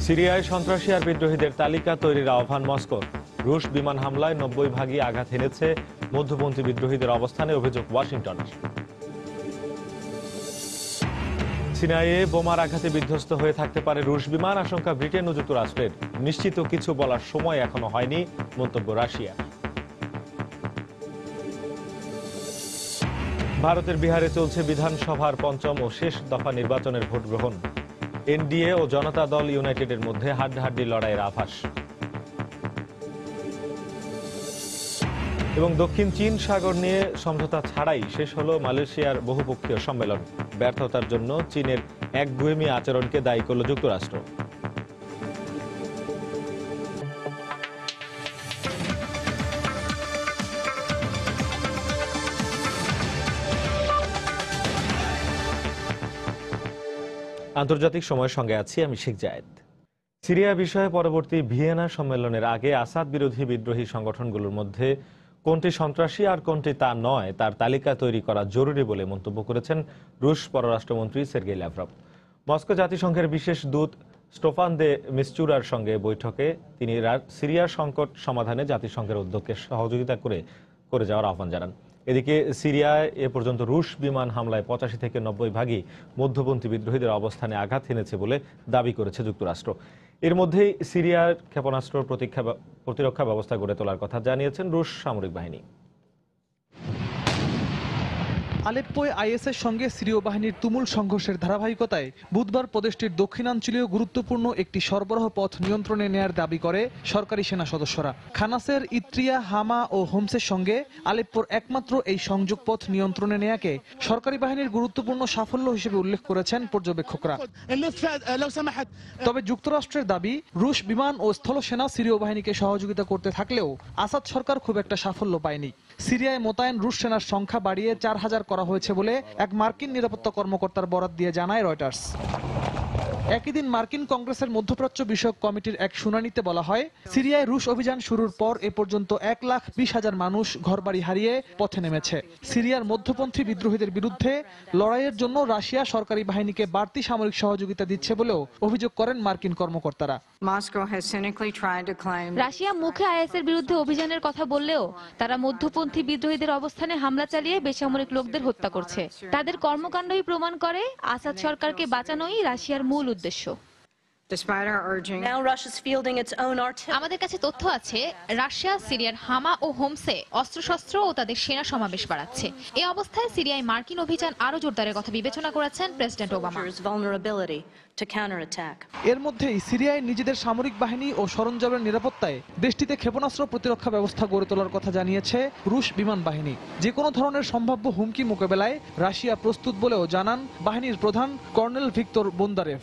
সিরিয়ায় সন্ত্রাসী আর বিদ্রোহীদের তালিকা তৈরির আহ্বান মস্কোর। রুশ বিমান হামলায় ৯০ ভাগই আঘাত হেনেছে মধ্যপন্থী বিদ্রোহীদের অবস্থানে অভিযোগ ওয়াশিংটনের। সিনাইয়ে বোমার আঘাতে বিধ্বস্ত হয়ে থাকতে পারে রুশ বিমান, আশঙ্কা ব্রিটেন ও যুক্তরাষ্ট্রের। নিশ্চিত কিছু বলার সময় এখনো হয়নি, মন্তব্য রাশিয়া। ভারতের বিহারে চলছে বিধানসভার পঞ্চম ও শেষ দফা নির্বাচনের ভোট গ্রহণ। এনডিএ ও জনতা দল ইউনাইটেডের মধ্যে হাড্ডাহাড্ডি লড়াইয়ের আভাস। এবং দক্ষিণ চীন সাগর নিয়ে সমঝোতা ছাড়াই শেষ হলো মালয়েশিয়ার বহুপক্ষীয় সম্মেলন। ব্যর্থতার জন্য চীনের একগুঁয়েমি আচরণকে দায়ী করল যুক্তরাষ্ট্র। আন্তর্জাতিক সময়ের সঙ্গে আছি আমি শেখ জায়েদ। সিরিয়া বিষয়ে পরবর্তী ভিয়েনা সম্মেলনের আগে আসাদ বিরোধী বিদ্রোহী সংগঠনগুলোর মধ্যে কোনটি সন্ত্রাসী আর কোনটি তা নয় তার তালিকা তৈরি করা জরুরি বলে মন্তব্য করেছেন রুশ পররাষ্ট্রমন্ত্রী সের্গেই ল্যাভরভ। মস্কো জাতিসংঘের বিশেষ দূত স্টেফান দে মিস্তুরার সঙ্গে বৈঠকে তিনি সিরিয়ার সংকট সমাধানে জাতিসংঘের উদ্যোগকে সহযোগিতা করে যাওয়ার আহ্বান জানান। এদিকে সিরিয়ায় এ পর্যন্ত রুশ বিমান হামলায় ৮৫ থেকে ৯০ ভাগই মধ্যপন্থী বিদ্রোহীদের অবস্থানে আঘাত হেনেছে বলে দাবি করেছে যুক্তরাষ্ট্র। এর মধ্যেই সিরিয়ার ক্ষেপণাস্ত্র প্রতিরক্ষা ব্যবস্থা গড়ে তোলার কথা জানিয়েছেন রুশ সামরিক বাহিনী। আলেপ্পোয় আইএসের সঙ্গে সিরীয় বাহিনীর তুমুল সংঘর্ষের ধারাবাহিকতায় বুধবার প্রদেশটির দক্ষিণাঞ্চলীয় গুরুত্বপূর্ণ একটি সরবরাহ পথ নিয়ন্ত্রণে নেয়ার দাবি করে সরকারি সেনা সদস্যরা। খানাসের ইত্রিয়া, হামা ও হোমসের সঙ্গে আলেপ্পোর একমাত্র এই সংযোগ পথ নিয়ন্ত্রণে নেয়াকে সরকারি বাহিনীর গুরুত্বপূর্ণ সাফল্য হিসেবে উল্লেখ করেছেন পর্যবেক্ষকরা। তবে যুক্তরাষ্ট্রের দাবি, রুশ বিমান ও স্থলসেনা সিরীয় বাহিনীকে সহযোগিতা করতে থাকলেও আসাদ সরকার খুব একটা সাফল্য পায়নি। সিরিয়ায় মোতায়েন রুশ সেনার সংখ্যা বাড়িয়ে ৪,০০০ করা হয়েছে বলে এক মার্কিন নিরাপত্তা কর্মকর্তার বরাত দিয়ে জানায় রয়টার্স। একই দিন মার্কিন কংগ্রেসের মধ্যপ্রাচ্য বিষয়ক কমিটির এক শুনানিতে বলা হয়, সিরিয়ায় রুশ অভিযান শুরুর পর এ পর্যন্ত ১,২০,০০০ মানুষ ঘরবাড়ি হারিয়ে পথে নেমেছে। সিরিয়ার মধ্যপন্থী বিদ্রোহীদের বিরুদ্ধে লড়াইয়ের জন্য রাশিয়া সরকারি বাহিনীকে বাড়তি সামরিক সহযোগিতা দিচ্ছে বলেও অভিযোগ করেন মার্কিন কর্মকর্তারা। রাশিয়া মুখে আইএসের বিরুদ্ধে অভিযানের কথা বললেও তারা মধ্যপন্থী বিদ্রোহীদের অবস্থানে হামলা চালিয়ে বেসামরিক লোকদের হত্যা করছে। তাদের কর্মকাণ্ডই প্রমাণ করে আসাদ সরকারকে বাঁচানোই রাশিয়ার মূল উদ্দেশ্য। আমাদের কাছে তথ্য আছে, রাশিয়া সিরিয়ার হামা ও হোমসে অস্ত্রশস্ত্র ও তাদের সেনা সমাবেশ বাড়াচ্ছে। এই অবস্থায় সিরিয়ায় মার্কিন অভিযান আরো জোরদারের কথা বিবেচনা করেছেন প্রেসিডেন্ট ওবামা। এর মধ্যেই সিরিয়ায় নিজেদের সামরিক বাহিনী ও সরঞ্জামের নিরাপত্তায় দেশটিতে ক্ষেপণাস্ত্র প্রতিরক্ষা ব্যবস্থা গড়ে তোলার কথা জানিয়েছে রুশ বিমান বাহিনী। যে কোনো ধরনের সম্ভাব্য হুমকি মোকাবেলায় রাশিয়া প্রস্তুত বলেও জানান বাহিনীর প্রধান কর্নেল ভিক্তর বোন্দারেভ।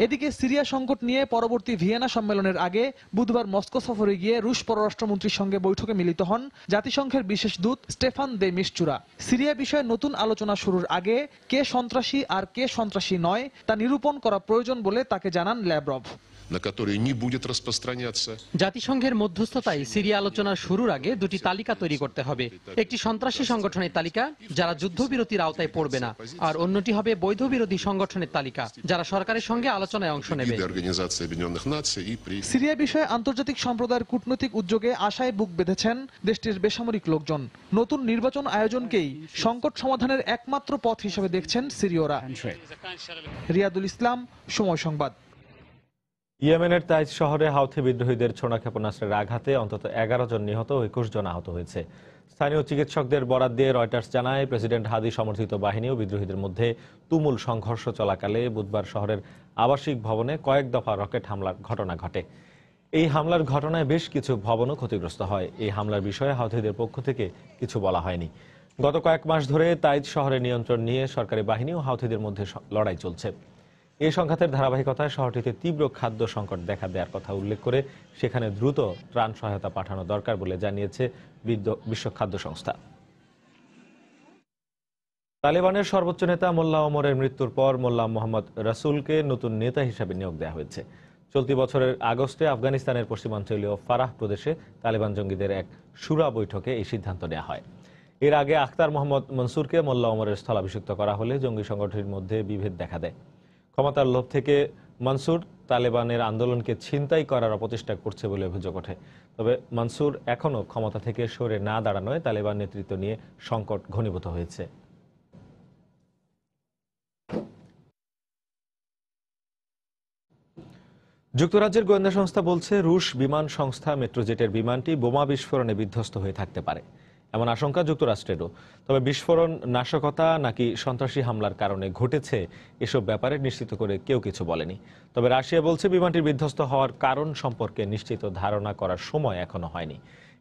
এদিকে সিরিয়া সংকট নিয়ে পরবর্তী ভিয়েনা সম্মেলনের আগে বুধবার মস্কো সফরে গিয়ে রুশ পররাষ্ট্রমন্ত্রীর সঙ্গে বৈঠকে মিলিত হন জাতিসংঘের বিশেষ দূত স্টেফান দে মিস্তুরা। সিরিয়া বিষয়ে নতুন আলোচনা শুরুর আগে কে সন্ত্রাসী আর কে সন্ত্রাসী নয় তা নিরূপণ করা প্রয়োজন বলে তাকে জানান ল্যাভরভ। জাতিসংঘের মধ্যস্থতায় সিরিয়া আলোচনা শুরুর আগে দুটি তালিকা তৈরি করতে হবে। একটি সন্ত্রাসী সংগঠনের তালিকা, যারা যুদ্ধবিরতির আওতায় পড়বে না, আর অন্যটি হবে বৈধ বিরোধী সংগঠনের তালিকা, যারা সরকারের সঙ্গে আলোচনায় অংশ নেবে। সিরিয়া বিষয়ে আন্তর্জাতিক সম্প্রদায়ের কূটনৈতিক উদ্যোগে আশায় বুক বেঁধেছেন দেশটির বেসামরিক লোকজন। নতুন নির্বাচন আয়োজনকেই সংকট সমাধানের একমাত্র পথ হিসেবে দেখছেন সিরীয়রা। রিয়াদুল ইসলাম, সময় সংবাদ। ইয়েমেনের তাইজ শহরে হাউথি বিদ্রোহীদের ছোড়া ক্ষেপণাস্ত্রের আঘাতে অন্তত ১১ জন নিহত ও ২১ জন আহত হয়েছে। স্থানীয় চিকিৎসকদের বরাত দিয়ে রয়টার্স জানায়, প্রেসিডেন্ট হাদি সমর্থিত বাহিনী ও বিদ্রোহীদের মধ্যে তুমুল সংঘর্ষ চলাকালে বুধবার শহরের আবাসিক ভবনে কয়েক দফা রকেট হামলার ঘটনা ঘটে। এই হামলার ঘটনায় বেশ কিছু ভবনও ক্ষতিগ্রস্ত হয়। এই হামলার বিষয়ে হাউথিদের পক্ষ থেকে কিছু বলা হয়নি। গত কয়েক মাস ধরে তাইজ শহরের নিয়ন্ত্রণ নিয়ে সরকারি বাহিনী ও হাউথিদের মধ্যে লড়াই চলছে। এই সংঘাতের ধারাবাহিকতায় শহরটিতে তীব্র খাদ্য সংকট দেখা দেওয়ার কথা উল্লেখ করে সেখানে দ্রুত ত্রাণ সহায়তা পাঠানো দরকার বলে জানিয়েছে বিশ্ব খাদ্য সংস্থা। তালেবানের সর্বোচ্চ নেতা মোল্লা ওমরের মৃত্যুর পর মোল্লা মোহাম্মদ রাসুলকে নতুন নেতা হিসেবে নিয়োগ দেওয়া হয়েছে। চলতি বছরের আগস্টে আফগানিস্তানের পশ্চিমাঞ্চলীয় ফারাহ প্রদেশে তালেবান জঙ্গিদের এক শুরা বৈঠকে এই সিদ্ধান্ত নেওয়া হয়। এর আগে আখতার মোহাম্মদ মনসুরকে মোল্লা ওমরের স্থলাভিষিক্ত করা হলে জঙ্গি সংগঠনের মধ্যে বিভেদ দেখা দেয়। ক্ষমতার লোভ থেকে মনসুর তালেবানের আন্দোলনকে ছিনতাই করার অপচেষ্টা করছে বলে অভিযোগ ওঠে। তবে মনসুর এখনও ক্ষমতা থেকে সরে না দাঁড়ানোয় তালেবান নেতৃত্ব নিয়ে সংকট ঘনীভূত হয়েছে। যুক্তরাজ্যের গোয়েন্দা সংস্থা বলছে রুশ বিমান সংস্থা মেট্রোজেটের বিমানটি বোমা বিস্ফোরণে বিধ্বস্ত হয়ে থাকতে পারে, এমন আশঙ্কা যুক্তরাষ্ট্রেরও। তবে বিস্ফোরণ নাশকতা নাকি সন্ত্রাসী হামলার কারণে ঘটেছে এসব ব্যাপারে নিশ্চিত করে কেউ কিছু বলেনি। তবে রাশিয়া বলছে বিমানটির বিধ্বস্ত হওয়ার কারণ সম্পর্কে নিশ্চিত ধারণা করার সময় এখনো হয়নি।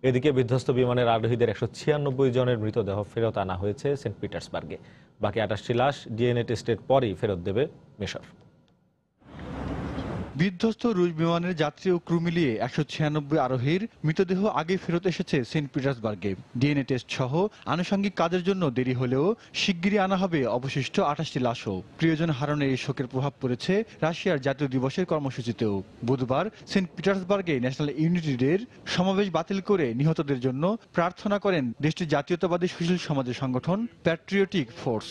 এদিকে বিধ্বস্ত বিমানের আরোহীদের 196 জনের মৃতদেহ ফেরত আনা হয়েছে সেন্ট পিটার্সবার্গে। বাকি 28টি লাশ ডিএনএ টেস্টের পরই ফেরত দেবে মিশর। বিধ্বস্ত রুশ বিমানের যাত্রী ও ক্রু মিলিয়ে 196 আরোহীর মৃতদেহ আগে ফেরত এসেছে সেন্ট পিটার্সবার্গে। ডিএনএ টেস্ট সহ আনুষঙ্গিক কাজের জন্য দেরি হলেও শিগগিরই আনা হবে অবশিষ্ট 28টি লাশও। প্রিয়জন হারানোর এই শোকের প্রভাব পড়েছে রাশিয়ার জাতীয় দিবসের কর্মসূচিতেও। বুধবার সেন্ট পিটার্সবার্গে ন্যাশনাল ইউনিটি ডের সমাবেশ বাতিল করে নিহতদের জন্য প্রার্থনা করেন দেশটির জাতীয়তাবাদী সুশীল সমাজের সংগঠন প্যাট্রিয়টিক ফোর্স।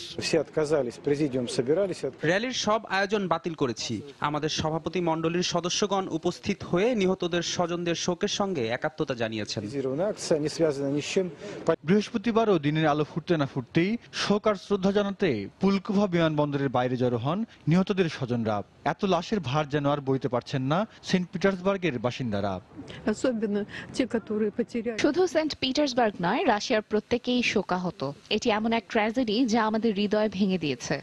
র্যালির সব আয়োজন বাতিল করেছি। আমাদের সভাপতি মণ্ডলীর সদস্যগণ উপস্থিত হয়ে নিহতদের স্বজনদের শোকের সঙ্গে একাত্মতা জানিয়েছেন। বৃহস্পতিবারও দিনের আলো ফুটতে না ফুটতেই শোক আর শ্রদ্ধা জানাতে পুলকুভা বিমানবন্দরের বাইরে জড়ো হন নিহতদের স্বজনরা। এত লাশের ভার যেন আর বইতে পারছেন না সেন্ট পিটার্সবার্গের বাসিন্দারা। শুধু সেন্ট পিটার্সবার্গ নয়, রাশিয়ার প্রত্যেকেই শোকাহত। এটি এমন এক ট্র্যাজেডি যা আমাদের হৃদয় ভেঙে দিয়েছে।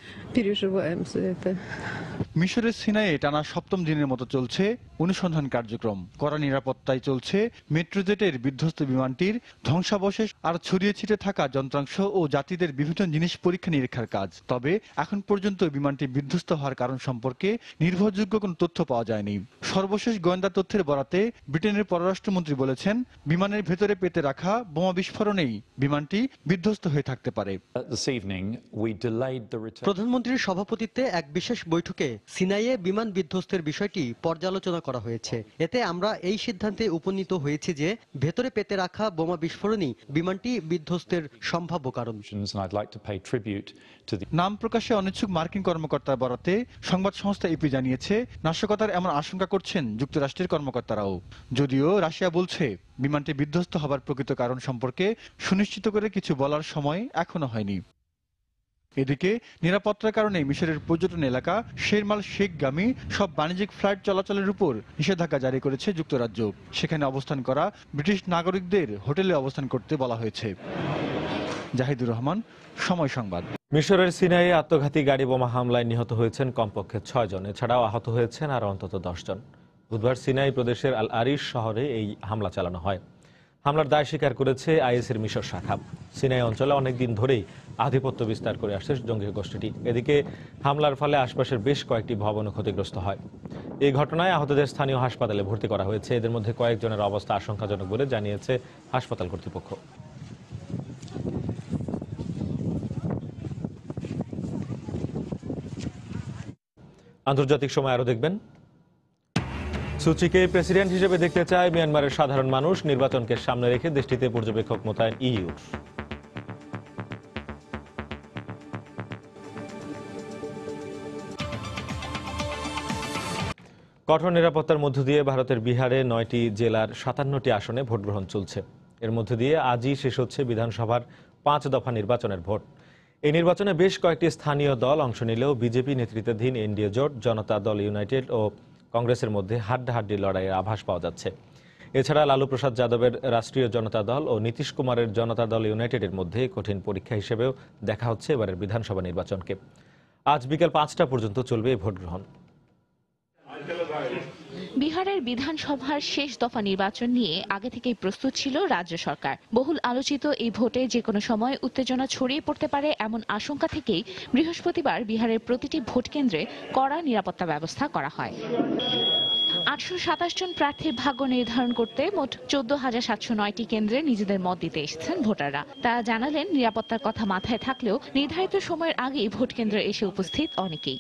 মিশরের সিনাইয়ে টানা 7ম দিনের মতো চলছে অনুসন্ধান কার্যক্রম। কড়া নিরাপত্তায় চলছে মেট্রোজেটের বিধ্বস্ত বিমানটির ধ্বংসাবশেষ আর ছড়িয়ে ছিটে থাকা যন্ত্রাংশ ও যাত্রীদের বিভিন্ন জিনিস পরীক্ষা নিরীক্ষার কাজ। তবে এখন পর্যন্ত বিমানটি বিধ্বস্ত হওয়ার কারণ সম্পর্কে নির্ভরযোগ্য কোনো তথ্য পাওয়া যায়নি। সর্বশেষ গোয়েন্দা তথ্যের বরাতে ব্রিটেনের পররাষ্ট্রমন্ত্রী বলেছেন, বিমানের ভেতরে পেতে রাখা বোমা বিস্ফোরণেই বিমানটি বিধ্বস্ত হয়ে থাকতে পারে। প্রধানমন্ত্রীর সভাপতিত্বে এক বিশেষ বৈঠকে সিনাইয়ে বিমান বিধ্বস্তের বিষয়টি পর্যালোচনা করা হয়েছে। এতে আমরা এই সিদ্ধান্তে উপনীত হয়েছি যে ভেতরে পেতে রাখা বোমা বিস্ফোরণই বিমানটি বিধ্বস্তের সম্ভাব্য কারণ। নাম প্রকাশে অনিচ্ছুক মার্কিন কর্মকর্তার বরাতে সংবাদ সংস্থা এপি জানিয়েছে, নাশকতার এমন আশঙ্কা করছেন যুক্তরাষ্ট্রের কর্মকর্তারাও। যদিও রাশিয়া বলছে বিমানটি বিধ্বস্ত হবার প্রকৃত কারণ সম্পর্কে সুনিশ্চিত করে কিছু বলার সময় এখনো হয়নি। এদিকে নিরাপত্তার কারণে মিশরের পর্যটন এলাকা শেরমাল শেখগামী সব বাণিজ্যিক ফ্লাইট চলাচলের উপর নিষেধাজ্ঞা জারি করেছে যুক্তরাজ্য। সেখানে অবস্থান করা ব্রিটিশ নাগরিকদের হোটেলে অবস্থান করতে বলা হয়েছে। জাহিদুর রহমান, সময় সংবাদ। মিশরের সিনাইয়ে আত্মঘাতী গাড়ি বোমা হামলায় নিহত হয়েছেন কমপক্ষে 6 জন, এছাড়াও আহত হয়েছেন আর অন্তত 10 জন। বুধবার সিনাই প্রদেশের আল আরিশ শহরে এই হামলা চালানো হয়। হামলার দায় স্বীকার করেছে আইএসের মিশর শাখা। সিনাই অঞ্চলে অনেকদিন ধরেই আধিপত্য বিস্তার করে আসছে জঙ্গি গোষ্ঠীটি। এদিকে হামলার ফলে আশপাশের বেশ কয়েকটি ভবনও ক্ষতিগ্রস্ত হয়। এই ঘটনায় আহতদের স্থানীয় হাসপাতালে ভর্তি করা হয়েছে। এদের মধ্যে কয়েকজনের অবস্থা আশঙ্কাজনক বলে জানিয়েছে হাসপাতাল কর্তৃপক্ষ। আন্তর্জাতিক সময় আরো দেখবেন। সুচিকে প্রেসিডেন্ট হিসেবে দেখতে চায় মিয়ানমারের সাধারণ মানুষ। নির্বাচনকে সামনে রেখে দেশটিতে পর্যবেক্ষক মোতায়েন ইইউর। কঠোর নিরাপত্তার মধ্য দিয়ে ভারতের বিহারে 9টি জেলার 57টি আসনে ভোট গ্রহণ চলছে। এর মধ্য দিয়ে আজই শেষ হচ্ছে বিধানসভার 5 দফা নির্বাচনের ভোট। এই নির্বাচনে বেশ কয়েকটি স্থানীয় দল অংশ নিলেও বিজেপি নেতৃত্বাধীন এনডিএ জোট, জনতা দল ইউনাইটেড ও কংগ্রেসের মধ্যে হাড্ডাহাড্ডি লড়াইয়ের আভাস পাওয়া যাচ্ছে। এছাড়া লালু প্রসাদ যাদবের রাষ্ট্রীয় জনতা দল ও নীতিশ কুমারের জনতা দল ইউনাইটেডের মধ্যে কঠিন পরীক্ষা হিসেবেও দেখা হচ্ছে এবারের বিধানসভা নির্বাচনকে। আজ বিকেল 5টা পর্যন্ত চলবে এই ভোট গ্রহণ। বিহারের বিধানসভার শেষ দফা নির্বাচন নিয়ে আগে থেকেই প্রস্তুত ছিল রাজ্য সরকার। বহুল আলোচিত এই ভোটে যে কোনো সময় উত্তেজনা ছড়িয়ে পড়তে পারে এমন আশঙ্কা থেকেই বৃহস্পতিবার বিহারের প্রতিটি ভোট কেন্দ্রে কড়া নিরাপত্তা ব্যবস্থা করা হয়। 827 জন প্রার্থীর ভাগ্য নির্ধারণ করতে মোট 14,709টি কেন্দ্রে নিজেদের মত দিতে এসেছেন ভোটাররা। তারা জানালেন, নিরাপত্তার কথা মাথায় থাকলেও নির্ধারিত সময়ের আগেই ভোট কেন্দ্রে এসে উপস্থিত অনেকেই।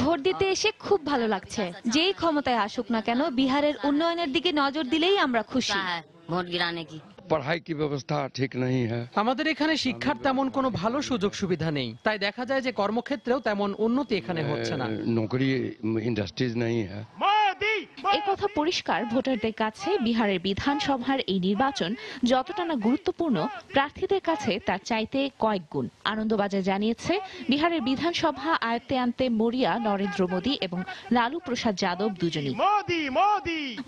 ভোট দিতে এসে খুব ভালো লাগছে। যেই ক্ষমতায় আসুক না কেন, বিহারের উন্নয়নের দিকে নজর দিলেই আমরা খুশি। पढ़ाई की व्यवस्था ठीक नहीं है। আমাদের এখানে শিক্ষার তেমন কোনো ভালো সুযোগ সুবিধা নেই, তাই দেখা যায় যে কর্মক্ষেত্রেও তেমন উন্নতি এখানে হচ্ছে না। नौकरी इंडस्ट्रीज नहीं है। এই কথা পরিষ্কার ভোটারদের কাছে বিহারের বিধানসভার এই নির্বাচন যতটা না গুরুত্বপূর্ণ, প্রার্থীদের কাছে তার চাইতে কয়েক গুণ। আনন্দবাজার জানিয়েছে, বিহারের বিধানসভা আয়ত্তে আনতে মরিয়া নরেন্দ্র মোদী এবং লালু প্রসাদ যাদব দুজনই।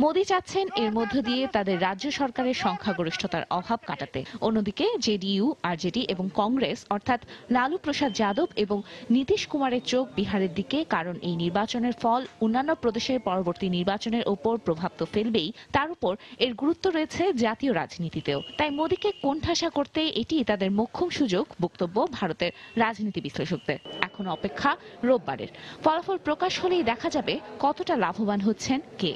মোদী চাচ্ছেন এর মধ্য দিয়ে তাদের রাজ্য সরকারের সংখ্যাগরিষ্ঠতার অভাব কাটাতে। অন্যদিকে জেডিইউ, আরজেডি এবং কংগ্রেস অর্থাৎ লালু প্রসাদ যাদব এবং নীতিশ কুমারের চোখ বিহারের দিকে, কারণ এই নির্বাচনের ফল অন্যান্য প্রদেশের পরবর্তী নির্বাচনের ওপর প্রভাব তো ফেলবেই, তার উপর এর গুরুত্ব রয়েছে জাতীয় রাজনীতিতেও। তাই মোদীকে কোণঠাসা করতে এটি তাদের মোক্ষম সুযোগ, বক্তব্য ভারতের রাজনীতি বিশ্লেষকদের। এখন অপেক্ষা রোববারের ফলাফল প্রকাশ হলেই দেখা যাবে কতটা লাভবান হচ্ছেন কে।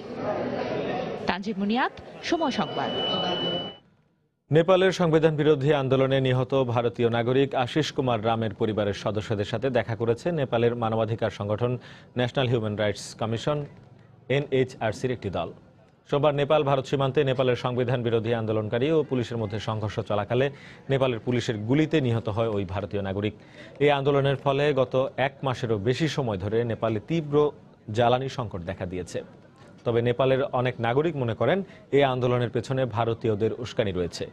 তানজিম মুনিয়াত, সময় সংবাদ। নেপালের সংবিধান বিরোধী আন্দোলনে নিহত ভারতীয় নাগরিক আশিস কুমার রামের পরিবারের সদস্যদের সাথে দেখা করেছে নেপালের মানবাধিকার সংগঠন ন্যাশনাল হিউম্যান রাইটস কমিশন NHRCর একটি দল। সোমবার নেপাল ভারত সীমান্তে নেপালের সংবিধান বিরোধী আন্দোলনকারী ও পুলিশের মধ্যে সংঘর্ষ চলাকালে নেপালের পুলিশের গুলিতে নিহত হয় ওই ভারতীয় নাগরিক। এই আন্দোলনের ফলে গত 1 মাসেরও বেশি সময় ধরে নেপালে তীব্র জ্বালানি সংকট দেখা দিয়েছে। তবে নেপালের অনেক নাগরিক মনে করেন এই আন্দোলনের পেছনে ভারতীয়দের উস্কানি রয়েছে।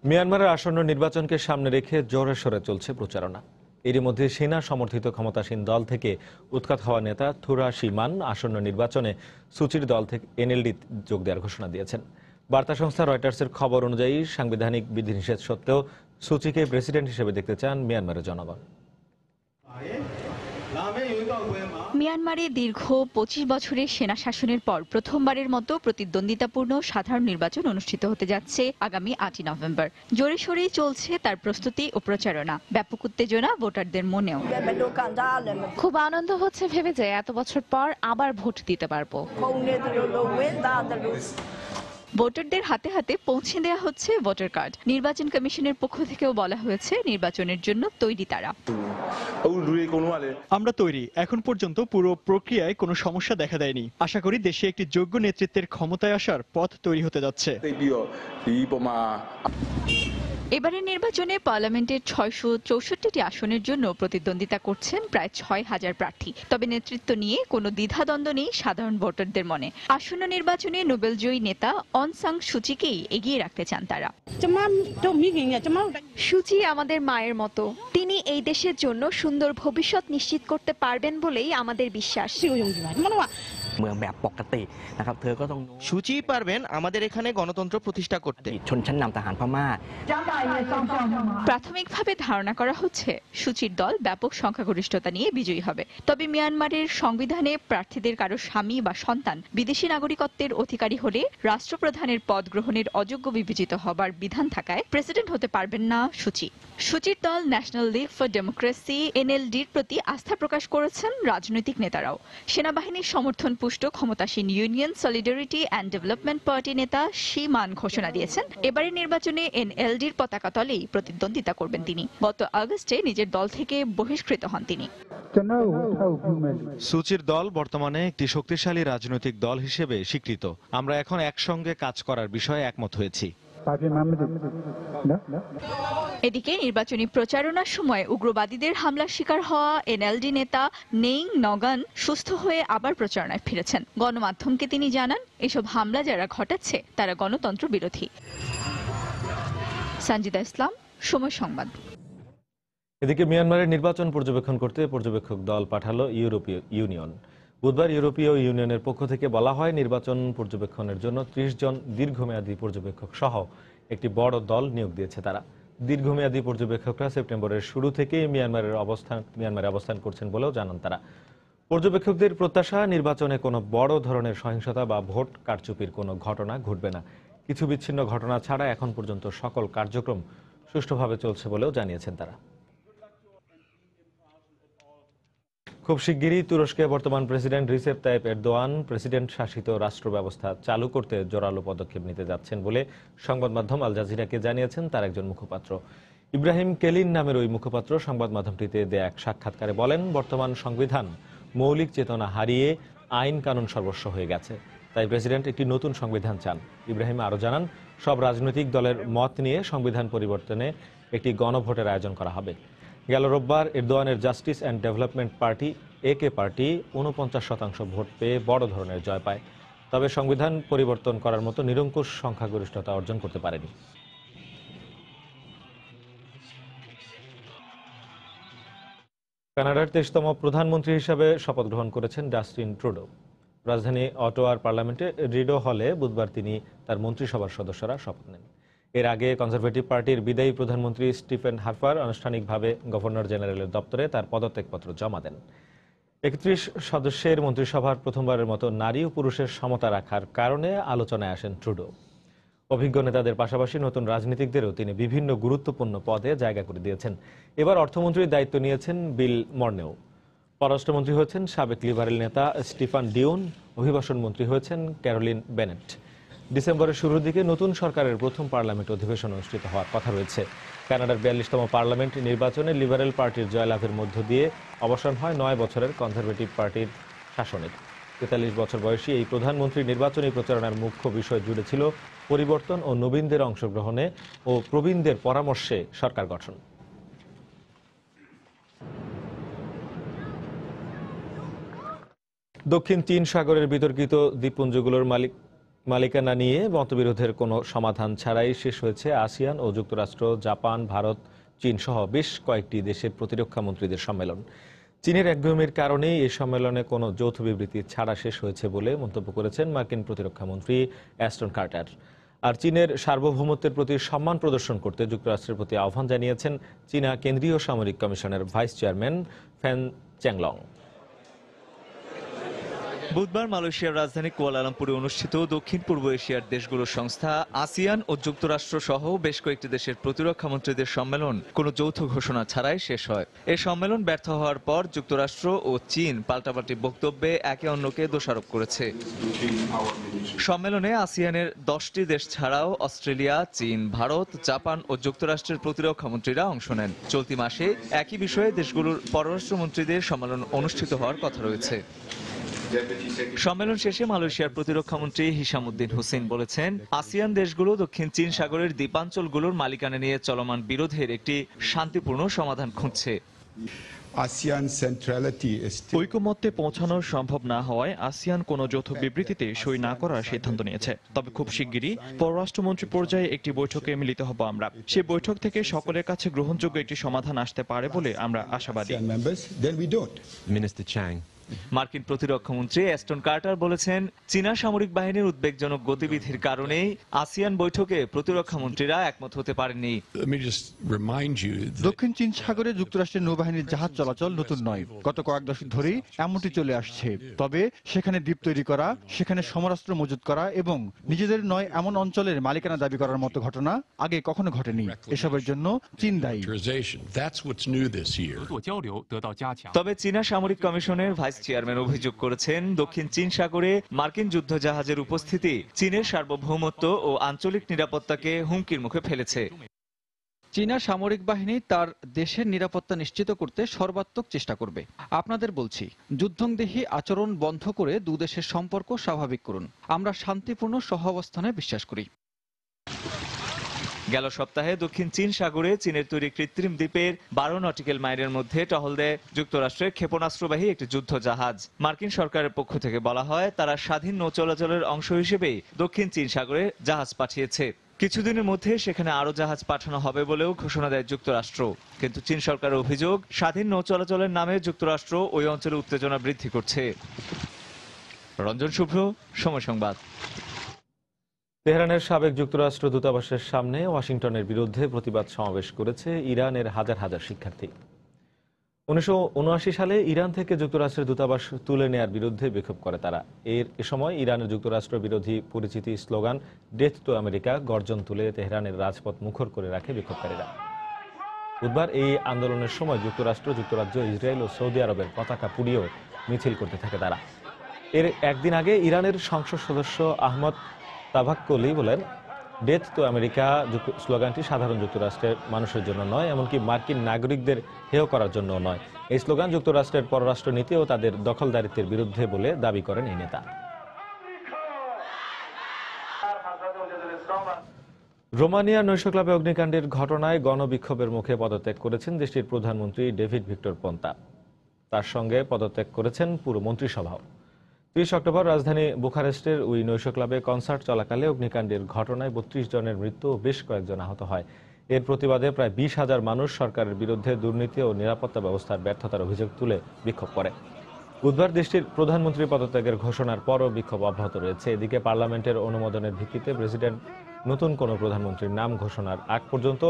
মিয়ানমারের আসন্ন নির্বাচনকে সামনে রেখে জোরে সোরে চলছে প্রচারণা। এরই মধ্যে সেনা সমর্থিত ক্ষমতাসীন দল থেকে উৎখাত হওয়া নেতা থুরা শিমান আসন্ন নির্বাচনে সুচির দল থেকে NLD যোগ দেওয়ার ঘোষণা দিয়েছেন। বার্তা সংস্থা রয়টার্সের খবর অনুযায়ী সাংবিধানিক বিধিনিষেধ সত্ত্বেও সুচিকে প্রেসিডেন্ট হিসেবে দেখতে চান মিয়ানমারের জনগণ। মিয়ানমারে দীর্ঘ 25 বছরের সেনা শাসনের পর প্রথমবারের মতো প্রতিদ্বন্দ্বিতাপূর্ণ সাধারণ নির্বাচন অনুষ্ঠিত হতে যাচ্ছে আগামী 8 নভেম্বর। জোরে সোরেই চলছে তার প্রস্তুতি ও প্রচারণা, ব্যাপক উত্তেজনা ভোটারদের মনেও। খুব আনন্দ হচ্ছে ভেবে যে এত বছর পর আবার ভোট দিতে পারবো। ভোটারদের হাতে হাতে পৌঁছে দেওয়া হচ্ছে ভোটার কার্ড। নির্বাচন কমিশনের পক্ষ থেকেও বলা হয়েছে নির্বাচনের জন্য তৈরি তারা। আমরা তৈরি। এখন পর্যন্ত পুরো প্রক্রিয়ায় কোনো সমস্যা দেখা দেয়নি। আশা করি দেশে একটি যোগ্য নেতৃত্বের ক্ষমতায় আসার পথ তৈরি হতে যাচ্ছে। এবারের নির্বাচনে পার্লামেন্টের 664টি আসনের জন্য প্রতিদ্বন্দ্বিতা করছেন প্রায় 6000 প্রার্থী। তবে নেতৃত্ব নিয়ে কোনো দ্বিধাদ্বন্দ্ব নেই সাধারণ ভোটারদের মনে। আসন্ন নির্বাচনে নোবেলজয়ী নেতা অং সান সুচিকেই এগিয়ে রাখতে চান তারা। সুচি আমাদের মায়ের মতো। তিনি এই দেশের জন্য সুন্দর ভবিষ্যৎ নিশ্চিত করতে পারবেন বলেই আমাদের বিশ্বাস। সুচি পারবেন আমাদের এখানে গণতন্ত্র প্রতিষ্ঠা করতে। প্রাথমিকভাবে ধারণা করা হচ্ছে সুচির দল ব্যাপক সংখ্যাগরিষ্ঠতা নিয়ে বিজয়ী হবে। তবে মিয়ানমারের সংবিধানে প্রার্থীদের কারো স্বামী বা সন্তান বিদেশি নাগরিকত্বের অধিকারী হলে রাষ্ট্রপ্রধানের পদ গ্রহণের অযোগ্য বিবেচিত হবার বিধান থাকায় প্রেসিডেন্ট হতে পারবেন না সুচি। সুচির দল ন্যাশনাল লিগ ফর ডেমোক্রেসি NLDর প্রতি আস্থা প্রকাশ করেছেন রাজনৈতিক নেতারাও। সেনাবাহিনীর সমর্থন পুষ্ট ক্ষমতাসীন union solidarity and development party নেতা শিমান ঘোষণা দিয়েছেন এবারের নির্বাচনে NLDর পতাকা তলেই প্রতিদ্বন্দ্বিতা করবেন তিনি। গত আগস্টে নিজের দল থেকে বহিষ্কৃত হন তিনি। সুচির দল বর্তমানে একটি শক্তিশালী রাজনৈতিক দল হিসেবে স্বীকৃত। আমরা এখন একসঙ্গে কাজ করার বিষয়ে একমত হয়েছি। এদিকে নির্বাচনী প্রচারণার সময় উগ্রবাদীদের হামলার শিকার হওয়া NLD নেতা নেইং নগান সুস্থ হয়ে আবার প্রচারণায় ফিরেছেন। গণমাধ্যমকে তিনি জানান এসব হামলা যারা ঘটাচ্ছে তারা গণতন্ত্র বিরোধী। সঞ্জিদা ইসলাম, সময় সংবাদ। এদিকে মিয়ানমারের নির্বাচন পর্যবেক্ষণ করতে পর্যবেক্ষক দল পাঠালো ইউরোপীয় ইউনিয়ন। বুধবার ইউরোপীয় ইউনিয়নের পক্ষ থেকে বলা হয় নির্বাচন পর্যবেক্ষণের জন্য 30 জন দীর্ঘমেয়াদী পর্যবেক্ষক সহ একটি বড় দল নিয়োগ দিয়েছে তারা। দীর্ঘমেয়াদী পর্যবেক্ষকরা সেপ্টেম্বরের শুরু থেকে মিয়ানমারে অবস্থান করছেন বলেও জানান তারা। পর্যবেক্ষকদের প্রত্যাশা নির্বাচনে কোনো বড় ধরনের সহিংসতা বা ভোট কারচুপির কোনো ঘটনা ঘটবে না। কিছু বিচ্ছিন্ন ঘটনা ছাড়া এখন পর্যন্ত সকল কার্যক্রম সুষ্ঠুভাবে চলছে বলেও জানিয়েছেন তারা। খুব শিগগিরই তুরস্কে বর্তমান president Recep Tayyip Erdogan president শাসিত রাষ্ট্র ব্যবস্থা চালু করতে জোরালো পদক্ষেপ নিতে যাচ্ছেন বলে সংবাদ মাধ্যম আল জাজিরাকে জানিয়েছেন তার একজন মুখপাত্র। ইব্রাহিম কেলিন নামের ওই মুখপাত্র সংবাদ মাধ্যমটিতে দেয়া এক সাক্ষাৎকারে বলেন, বর্তমান সংবিধান মৌলিক চেতনা হারিয়ে আইন কানুন সর্বস্ব হয়ে গেছে। তাই প্রেসিডেন্ট একটি নতুন সংবিধান চান। ইব্রাহিম আরও জানান, সব রাজনৈতিক দলের মত নিয়ে সংবিধান পরিবর্তনে একটি গণভোটের আয়োজন করা হবে। গেল রোববার এরদোয়ানের জাস্টিস অ্যান্ড ডেভেলপমেন্ট পার্টি একে পার্টি 49% ভোট পেয়ে বড় ধরনের জয় পায়, তবে সংবিধান পরিবর্তন করার মতো নিরঙ্কুশ সংখ্যাগরিষ্ঠতা অর্জন করতে পারেনি। কানাডার 23তম প্রধানমন্ত্রী হিসাবে শপথ গ্রহণ করেছেন জাস্টিন ট্রুডো। রাজধানী অটোয়ার পার্লামেন্টে রিডো হলে বুধবার তিনি তার মন্ত্রিসভার সদস্যরা শপথ নেন। এর আগে কনজারভেটিভ পার্টির বিদায়ী প্রধানমন্ত্রী স্টিফেন হার্পার আনুষ্ঠানিকভাবে গভর্নর জেনারেলের দপ্তরে তার পদত্যাগপত্র জমা দেন। 31 সদস্যের মন্ত্রিসভার প্রথমবারের মতো নারী ও পুরুষের সমতা রাখার কারণে আলোচনায় আসেন ট্রুডো। অভিজ্ঞ নেতাদের পাশাপাশি নতুন রাজনীতিকদেরও তিনি বিভিন্ন গুরুত্বপূর্ণ পদে জায়গা করে দিয়েছেন। এবার অর্থমন্ত্রীর দায়িত্ব নিয়েছেন বিল মর্নেও। পররাষ্ট্রমন্ত্রী হয়েছেন সাবেক লিবারেল নেতা স্টিফান ডিউন। অভিবাসন মন্ত্রী হয়েছেন ক্যারোলিন বেনেট। ডিসেম্বরের শুরুর দিকে নতুন সরকারের প্রথম পার্লামেন্ট অধিবেশন অনুষ্ঠিত হওয়ার কথা রয়েছে। কানাডার 42তম পার্লামেন্ট নির্বাচনে লিবারেল পার্টির জয়লাভের মধ্য দিয়ে অবসান হয় 9 বছরের কনজারভেটিভ পার্টির শাসনের। 43 বছর বয়সী এই প্রধানমন্ত্রী নির্বাচনী প্রচারণার মুখ্য বিষয় জুড়ে ছিল পরিবর্তন ও নবীনদের অংশগ্রহণে ও প্রবীণদের পরামর্শে সরকার গঠন। দক্ষিণ চীন সাগরের বিতর্কিত দ্বীপপুঞ্জগুলোর মালিকানা নিয়ে মতবিরোধের কোনো সমাধান ছাড়াই শেষ হয়েছে আসিয়ান ও যুক্তরাষ্ট্র, জাপান, ভারত, চীন সহ বেশ কয়েকটি দেশের প্রতিরক্ষা মন্ত্রীদের সম্মেলন। চীনের একগুঁয়েমির কারণেই এই সম্মেলনে কোনো যৌথ বিবৃতি ছাড়া শেষ হয়েছে বলে মন্তব্য করেছেন মার্কিন প্রতিরক্ষা মন্ত্রী অ্যাস্টন কার্টার। আর চীনের সার্বভৌমত্বের প্রতি সম্মান প্রদর্শন করতে যুক্তরাষ্ট্রের প্রতি আহ্বান জানিয়েছেন চীনা কেন্দ্রীয় সামরিক কমিশনের ভাইস চেয়ারম্যান ফ্যান চ্যাংলং। বুধবার মালয়েশিয়ার রাজধানী কুয়ালালামপুরে অনুষ্ঠিত দক্ষিণ পূর্ব এশিয়ার দেশগুলোর সংস্থা আসিয়ান ও যুক্তরাষ্ট্র সহ বেশ কয়েকটি দেশের প্রতিরক্ষা মন্ত্রীদের সম্মেলন কোনো যৌথ ঘোষণা ছাড়াই শেষ হয়। এই সম্মেলন ব্যর্থ হওয়ার পর যুক্তরাষ্ট্র ও চীন পাল্টাপাল্টি বক্তব্যে একে অন্যকে দোষারোপ করেছে। সম্মেলনে আসিয়ানের 10টি দেশ ছাড়াও অস্ট্রেলিয়া, চীন, ভারত, জাপান ও যুক্তরাষ্ট্রের প্রতিরক্ষা মন্ত্রীরা অংশ নেন। চলতি মাসে একই বিষয়ে দেশগুলোর পররাষ্ট্রমন্ত্রীদের সম্মেলন অনুষ্ঠিত হওয়ার কথা রয়েছে। সম্মেলন শেষে মালয়েশিয়ার প্রতিরক্ষা মন্ত্রী হিশামুদ্দিন হুসেইন বলেছেন, আসিয়ান দেশগুলো দক্ষিণ চীন সাগরের দ্বীপাঞ্চলগুলোর মালিকানা নিয়ে চলমান বিরোধের একটি শান্তিপূর্ণ সমাধান খুঁজছে। ঐকমত্যে পৌঁছানো সম্ভব না হওয়ায় আসিয়ান কোনো যৌথ বিবৃতিতে সই না করার সিদ্ধান্ত নিয়েছে। তবে খুব শিগগিরই পররাষ্ট্রমন্ত্রী পর্যায়ে একটি বৈঠকে মিলিত হব আমরা। সেই বৈঠক থেকে সকলের কাছে গ্রহণযোগ্য একটি সমাধান আসতে পারে বলে আমরা আশাবাদী। মার্কিন প্রতিরক্ষা মন্ত্রী অ্যাস্টন কার্টার বলেছেন, চীনা সামরিক বাহিনীর উদ্বেগজনক গতিবিধির কারণেই আসিয়ান বৈঠকে প্রতিরক্ষা মন্ত্রীরা একমত হতে পারেননি। দক্ষিণ চীন সাগরে যুক্তরাষ্ট্রের নৌবাহিনীর জাহাজ চলাচল নতুন নয়। গত কয়েক দশক ধরেই এমনটি চলে আসছে। তবে সেখানে দ্বীপ তৈরি করা, সেখানে সমরাস্ত্র মজুত করা এবং নিজেদের নয় এমন অঞ্চলের মালিকানা দাবি করার মতো ঘটনা আগে কখনো ঘটেনি। এসবের জন্য চীন দায়ী। তবে চীনা সামরিক কমিশনের ভাইস চেয়ারম্যান অভিযোগ করেছেন, দক্ষিণ চীন সাগরে মার্কিন যুদ্ধ জাহাজের উপস্থিতি চীনের সার্বভৌমত্ব ও আঞ্চলিক নিরাপত্তাকে হুমকির মুখে ফেলেছে। চীনা সামরিক বাহিনী তার দেশের নিরাপত্তা নিশ্চিত করতে সর্বাত্মক চেষ্টা করবে। আপনাদের বলছি, যুদ্ধংদেহী আচরণ বন্ধ করে দুদেশের সম্পর্ক স্বাভাবিক করুন। আমরা শান্তিপূর্ণ সহাবস্থানে বিশ্বাস করি। গেল সপ্তাহে দক্ষিণ চীন সাগরে চীনের তৈরি কৃত্রিম দ্বীপের 12 নটিক্যাল মাইলের মধ্যে টহল দেয় যুক্তরাষ্ট্রের ক্ষেপণাস্ত্রবাহী একটি যুদ্ধ জাহাজ। মার্কিন সরকারের পক্ষ থেকে বলা হয়, তারা স্বাধীন নৌ চলাচলের অংশ হিসেবে দক্ষিণ চীন সাগরে জাহাজ পাঠিয়েছে। কিছুদিনের মধ্যে সেখানে আরো জাহাজ পাঠানো হবে বলেও ঘোষণা দেয় যুক্তরাষ্ট্র। কিন্তু চীন সরকারের অভিযোগ, স্বাধীন নৌ চলাচলের নামে যুক্তরাষ্ট্র ওই অঞ্চলে উত্তেজনা বৃদ্ধি করছে। রঞ্জন শুভ্র, সময় সংবাদ। তেহরানের সাবেক যুক্তরাষ্ট্র দূতাবাসের সামনে ওয়াশিংটনের বিরুদ্ধে প্রতিবাদ সমাবেশ করেছে ইরানের হাজার হাজার শিক্ষার্থী। 1979 সালে ইরান থেকে যুক্তরাষ্ট্রের দূতাবাস তুলে নেয়ার বিরুদ্ধে বিক্ষোভ করে তারা। এ সময় ইরানের যুক্তরাষ্ট্র বিরোধী পরিচিতি স্লোগান ডেথ টু আমেরিকা গর্জন তুলে তেহরানের রাজপথ মুখর করে রাখে বিক্ষোভকারীরা। বুধবার এই আন্দোলনের সময় যুক্তরাষ্ট্র, যুক্তরাজ্য, ইসরায়েল ও সৌদি আরবের পতাকা পুড়িয়েও মিছিল করতে থাকে তারা। এর একদিন আগে ইরানের সংসদ সদস্য আহমদ তাভাক্কলি বলেন, ডেথ টু আমেরিকা স্লোগানটি সাধারণ যুক্তরাষ্ট্রের মানুষের জন্য নয়, এমনকি মার্কিন নাগরিকদের হেয় করার জন্য নয়। এই স্লোগান যুক্তরাষ্ট্রের পররাষ্ট্র নীতি ও তাদের দখলদারিত্বের বিরুদ্ধে বলে দাবি করেন এই নেতা। রোমানিয়া নৈশ ক্লাবে অগ্নিকাণ্ডের ঘটনায় গণবিক্ষোভের মুখে পদত্যাগ করেছেন দেশটির প্রধানমন্ত্রী ডেভিড ভিক্টর পন্তা। তার সঙ্গে পদত্যাগ করেছেন পুরো মন্ত্রিসভাও। 30 অক্টোবর রাজধানী বুখারেস্টের ওই নৈশ ক্লাবে কনসার্ট চলাকালে অগ্নিকাণ্ডের ঘটনায় 32 জনের মৃত্যু ও বেশ কয়েকজন আহত হয়। এর প্রতিবাদে প্রায় 20,000 মানুষ সরকারের বিরুদ্ধে দুর্নীতি ও নিরাপত্তা ব্যবস্থার ব্যর্থতার অভিযোগ তুলে বিক্ষোভ করে। বুধবার দেশটির প্রধানমন্ত্রী পদত্যাগের ঘোষণার পরও বিক্ষোভ অব্যাহত রয়েছে। এদিকে পার্লামেন্টের অনুমোদনের ভিত্তিতে প্রেসিডেন্ট নতুন কোনো প্রধানমন্ত্রীর নাম ঘোষণার আগ পর্যন্ত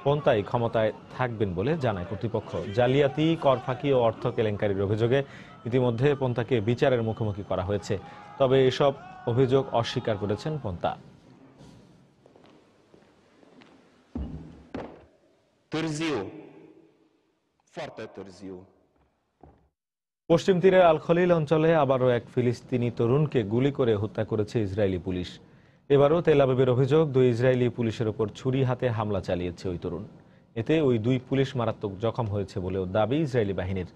পন্তাই ক্ষমতায় থাকবেন বলে জানায় কর্তৃপক্ষ। জালিয়াতি, কর ফাঁকি ও অর্থ কেলেঙ্কারির অভিযোগে ইতিমধ্যে পন্তাকে বিচারের মুখোমুখি করা হয়েছে। তবে এসব অভিযোগ অস্বীকার করেছেন পন্তা। পশ্চিম তীরে আল খলিল অঞ্চলে আবারও এক ফিলিস্তিনি তরুণকে গুলি করে হত্যা করেছে ইসরায়েলি পুলিশ। এবারও তেল আবিবের অভিযোগ, 2 ইসরায়েলি পুলিশের ওপর ছুরি হাতে হামলা চালিয়েছে ওই তরুণ। এতে ওই 2 পুলিশ মারাত্মক জখম হয়েছে বলেও দাবি ইসরায়েলি বাহিনীর।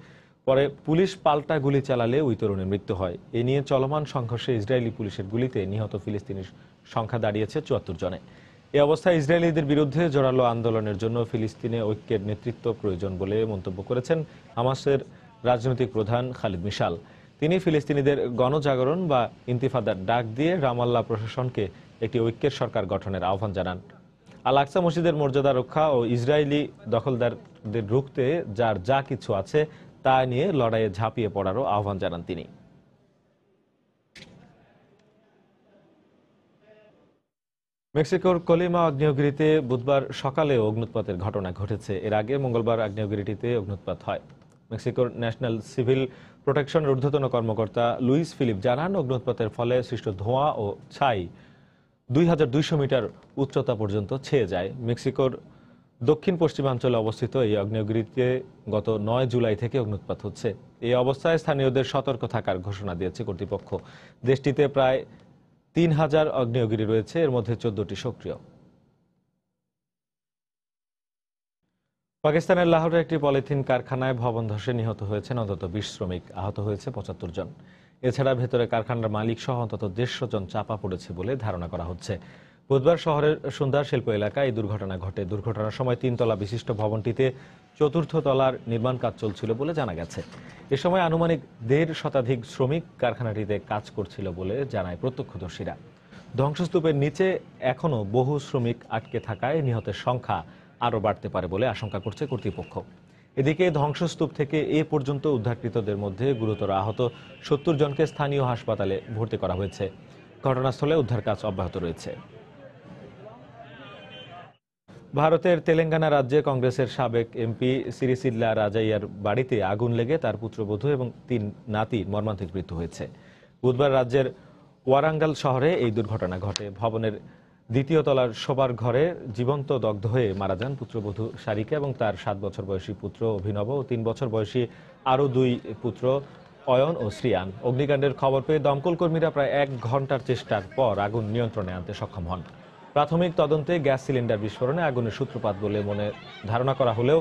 পরে পুলিশ পাল্টা গুলি চালালে ওই তরুণের মৃত্যু হয়। এ নিয়ে চলমান সংঘর্ষে ইসরায়েলি পুলিশের গুলিতে নিহত ফিলিস্তিনির সংখ্যা দাঁড়িয়েছে 74 জনে। এ অবস্থায় ইসরায়েলিদের বিরুদ্ধে জোরালো আন্দোলনের জন্য ফিলিস্তিনে ঐক্যের নেতৃত্ব প্রয়োজন বলে মন্তব্য করেছেন হামাসের রাজনৈতিক প্রধান খালিদ মিশাল। তিনি ফিলিস্তিনিদের গণজাগরণ বা ইন্তিফাদার ডাক দিয়ে রামাল্লাহ প্রশাসনকে একটি ঐক্যের সরকার গঠনের আহ্বান জানান। আল আকসা মসজিদের মর্যাদা রক্ষা ও ইসরায়েলি দখলদারদের রুখতে যার যা কিছু আছে তা নিয়ে লড়াইয়ে ঝাঁপিয়ে পড়ারও আহ্বান জানান তিনি। মেক্সিকোর কলিমা আগ্নেয়গিরিতে বুধবার সকালে অগ্নুৎপাতের ঘটনা ঘটেছে। এর আগে মঙ্গলবার আগ্নেয়গিরিটিতে অগ্নুৎপাত হয়। মেক্সিকোর ন্যাশনাল সিভিল প্রোটেকশনের ঊর্ধ্বতন কর্মকর্তা লুইস ফিলিপ জানান, অগ্নুৎপাতের ফলে সৃষ্ট ধোঁয়া ও ছাই 2200 মিটার উচ্চতা পর্যন্ত ছেয়ে যায়। মেক্সিকোর দক্ষিণ পশ্চিমাঞ্চলে অবস্থিত এই আগ্নেয়গিরিতে গত 9 জুলাই থেকে অগ্নুৎপাত হচ্ছে। এই অবস্থায় স্থানীয়দের সতর্ক থাকার ঘোষণা দিয়েছে কর্তৃপক্ষ। দেশটিতে প্রায় 3000 আগ্নেয়গিরি রয়েছে, এর মধ্যে 14টি সক্রিয়। পাকিস্তানের লাহোরের একটি পলিথিন কারখানায় ভবন ধসে নিহত হয়েছেন অন্তত 20 শ্রমিক, আহত হয়েছে 75 জন। এছাড়া ভেতরে কারখানার মালিক সহ অন্তত 150 জন চাপা পড়েছে বলে ধারণা করা হচ্ছে। বুধবার শহরের সুন্দর শিল্প এলাকায় এই দুর্ঘটনা ঘটে। দুর্ঘটনার সময় 3 তলা বিশিষ্ট ভবনটিতে 4র্থ তলার নির্মাণ কাজ চলছিল বলে জানা গেছে। এ সময় আনুমানিক 1.5 শতাধিক শ্রমিক কারখানাটিতে কাজ করছিল বলে জানায় প্রত্যক্ষদর্শীরা। ধ্বংসস্তূপের নিচে এখনও বহু শ্রমিক আটকে থাকায় নিহতের সংখ্যা আরও বাড়তে পারে বলে আশঙ্কা করছে কর্তৃপক্ষ। এদিকে ধ্বংসস্তূপ থেকে এ পর্যন্ত উদ্ধারকৃতদের মধ্যে গুরুতর আহত 70 জনকে স্থানীয় হাসপাতালে ভর্তি করা হয়েছে। ঘটনাস্থলে উদ্ধার কাজ অব্যাহত রয়েছে। ভারতের তেলেঙ্গানা রাজ্যে কংগ্রেসের সাবেক এমপি সিরিসিল্লা রাজাইয়ার বাড়িতে আগুন লেগে তার পুত্রবধূ এবং 3 নাতির মর্মান্তিক মৃত্যু হয়েছে। বুধবার রাজ্যের ওয়ারাঙ্গাল শহরে এই দুর্ঘটনা ঘটে। ভবনের 2য় তলার শোবার ঘরে জীবন্ত দগ্ধ হয়ে মারা যান পুত্রবধূ সারিকা এবং তার 7 বছর বয়সী পুত্র অভিনব ও 3 বছর বয়সী আরও 2 পুত্র অয়ন ও শ্রিয়ান। অগ্নিকাণ্ডের খবর পেয়ে দমকল কর্মীরা প্রায় 1 ঘন্টার চেষ্টার পর আগুন নিয়ন্ত্রণে আনতে সক্ষম হন। প্রাথমিক তদন্তে গ্যাস সিলিন্ডার বিস্ফোরণে আগুনের সূত্রপাত বলে ধারণা করা হলেও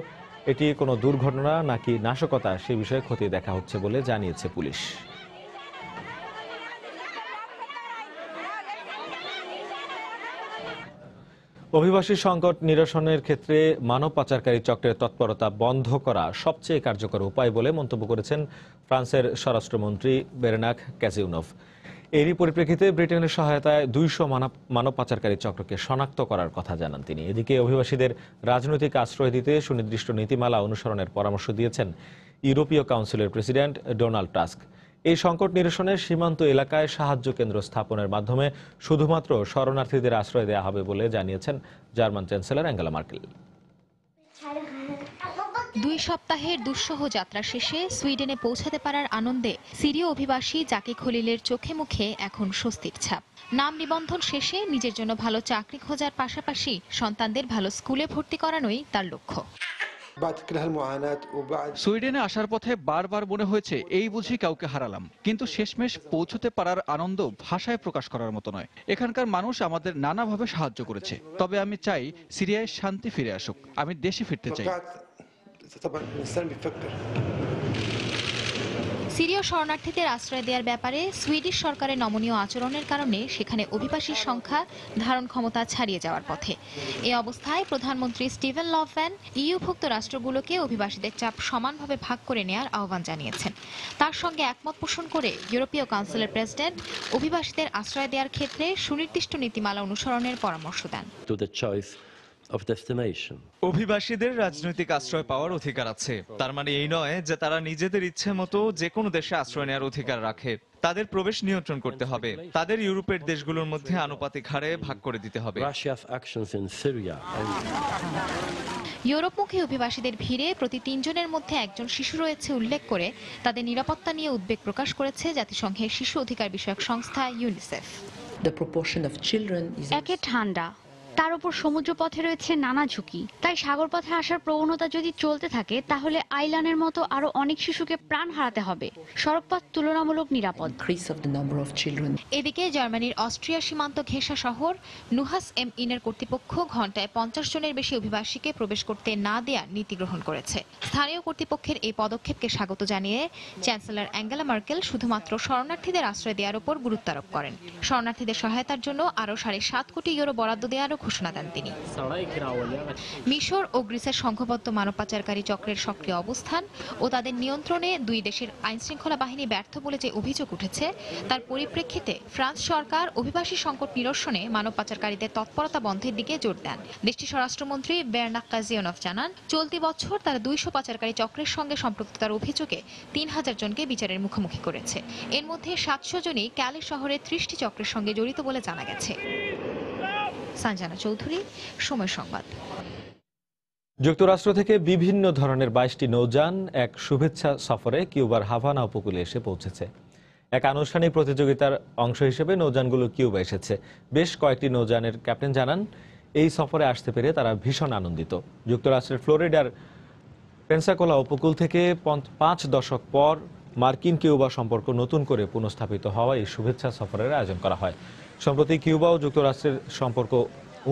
এটি কোনো দুর্ঘটনা নাকি নাশকতা সে বিষয়ে খতিয়ে দেখা হচ্ছে বলে জানিয়েছে পুলিশ। অভিবাসী সংকট নিরসনের ক্ষেত্রে মানব পাচারকারী চক্রের তৎপরতা বন্ধ করা সবচেয়ে কার্যকর উপায় বলে মন্তব্য করেছেন ফ্রান্সের স্বরাষ্ট্রমন্ত্রী বেরেনাক ক্যাজিউনভ। এরই পরিপ্রেক্ষিতে ব্রিটেনের সহায়তায় 200 মানব পাচারকারী চক্রকে শনাক্ত করার কথা জানান তিনি। এদিকে অভিবাসীদের রাজনৈতিক আশ্রয় দিতে সুনির্দিষ্ট নীতিমালা অনুসরণের পরামর্শ দিয়েছেন ইউরোপীয় কাউন্সিলের প্রেসিডেন্ট ডোনাল্ড টাস্ক। এই সংকট নিরসনে সীমান্ত এলাকায় সাহায্য কেন্দ্র স্থাপনের মাধ্যমে শুধুমাত্র শরণার্থীদের আশ্রয় দেওয়া হবে বলে জানিয়েছেন জার্মান চ্যান্সেলর অ্যাঙ্গেলা মার্কেল। 2 সপ্তাহের দুঃসহ যাত্রা শেষে সুইডেনে পৌঁছাতে পারার আনন্দে সিরীয় অভিবাসী জাকি খলিলের চোখে মুখে এখন স্বস্তির ছাপ। নাম নিবন্ধন শেষে নিজের জন্য ভালো চাকরি খোঁজার পাশাপাশি সন্তানদের ভালো স্কুলে ভর্তি করানোই তার লক্ষ্য। সুইডেনে আসার পথে বারবার মনে হয়েছে এই বুঝি কাউকে হারালাম, কিন্তু শেষমেশ পৌঁছতে পারার আনন্দ ভাষায় প্রকাশ করার মতো নয়। এখানকার মানুষ আমাদের নানাভাবে সাহায্য করেছে। তবে আমি চাই সিরিয়ায় শান্তি ফিরে আসুক। আমি দেশে ফিরতে চাই। সিরীয় শরণার্থীদের আশ্রয় দেওয়ার ব্যাপারে সুইডিশ সরকারের নমনীয় আচরণের কারণে সেখানে অভিবাসীর সংখ্যা ধারণ ক্ষমতা ছাড়িয়ে যাওয়ার পথে। এ অবস্থায় প্রধানমন্ত্রী স্টিভেন লফভেন ইউভুক্ত রাষ্ট্রগুলোকে অভিবাসীদের চাপ সমানভাবে ভাগ করে নেওয়ার আহ্বান জানিয়েছেন। তার সঙ্গে একমত পোষণ করে ইউরোপীয় কাউন্সিলের প্রেসিডেন্ট অভিবাসীদের আশ্রয় দেওয়ার ক্ষেত্রে সুনির্দিষ্ট নীতিমালা অনুসরণের পরামর্শ দেন। অভিবাসীদের রাজনৈতিক আশ্রয় পাওয়ার অধিকার আছে, তার মানে এই নয় যে তারা নিজেদের ইচ্ছে মতো যে কোনো দেশে আশ্রয় নেওয়ার অধিকার রাখে। তাদের প্রবেশ নিয়ন্ত্রণ করতে হবে, তাদের ইউরোপের দেশগুলোর মধ্যে আনুপাতিক হারে ভাগ করে দিতে হবে। ইউরোপমুখী অভিবাসীদের ভিড়ে প্রতি 3 জনের মধ্যে একজন শিশু রয়েছে উল্লেখ করে তাদের নিরাপত্তা নিয়ে উদ্বেগ প্রকাশ করেছে জাতিসংঘের শিশু অধিকার বিষয়ক সংস্থা ইউনিসেফ। একে ঠান্ডা, তার উপর সমুদ্রপথে রয়েছে নানা ঝুঁকি, তাই সাগর পথে আসার প্রবণতা যদি চলতে থাকে তাহলে আইলানের মতো আরো অনেক শিশুকে প্রাণ হারাতে হবে। সড়কপথ তুলনামূলক নিরাপদ। এদিকে জার্মানির অস্ট্রিয়া সীমান্ত ঘেঁষা শহর নুহাস এম ইনের কর্তৃপক্ষ ঘন্টায় 50 জনের বেশি অভিবাসীকে প্রবেশ করতে না দেওয়ার নীতি গ্রহণ করেছে। স্থানীয় কর্তৃপক্ষের এই পদক্ষেপকে স্বাগত জানিয়ে চ্যান্সেলর অ্যাঙ্গেলা মার্কেল শুধুমাত্র শরণার্থীদের আশ্রয় দেওয়ার উপর গুরুত্ব আরোপ করেন। শরণার্থীদের সহায়তার জন্য আরো 7.5 কোটি ইউরো বরাদ্দ দেওয়ারও ঘোষণা দেন তিনি। মিশর ও গ্রিসের সংঘবদ্ধ মানব পাচারকারী চক্রের সক্রিয় অবস্থান ও তাদের নিয়ন্ত্রণে দুই দেশের আইনশৃঙ্খলা বাহিনী ব্যর্থ বলে যে অভিযোগ উঠেছে তার পরিপ্রেক্ষিতে ফ্রান্স সরকার অভিবাসী সংকট নিরসনে মানব পাচারকারীদের তৎপরতা বন্ধের দিকে জোর দেন। দেশটির স্বরাষ্ট্রমন্ত্রী বেরনাক কাজিয়নভ জানান, চলতি বছর তারা 200 পাচারকারী চক্রের সঙ্গে সম্পৃক্ততার অভিযোগে 3000 জনকে বিচারের মুখোমুখি করেছে। এর মধ্যে 700 জনই ক্যালে শহরের 30টি চক্রের সঙ্গে জড়িত বলে জানা গেছে। সঞ্জনা চৌধুরী, সময় সংবাদ। যুক্তরাষ্ট্র থেকে বিভিন্ন ধরনের 22টি নৌযান এক শুভেচ্ছা সফরে কিউবার হাভানা উপকূলে এসে পৌঁছেছে। এক আনুষ্ঠানিক প্রতিযোগিতার অংশ হিসেবে নৌযানগুলো কিউবা এসেছে। বেশ কয়েকটি নৌযানের ক্যাপ্টেন জানান, এই সফরে আসতে পেরে তারা ভীষণ আনন্দিত। যুক্তরাষ্ট্রের ফ্লোরিডার পেনসাকোলা উপকূল থেকে 5 দশক পর মার্কিন কিউবা সম্পর্ক নতুন করে পুনঃস্থাপিত হওয়া এই শুভেচ্ছা সফরের আয়োজন করা হয়। সম্প্রতি কিউবা ও যুক্তরাষ্ট্রের সম্পর্ক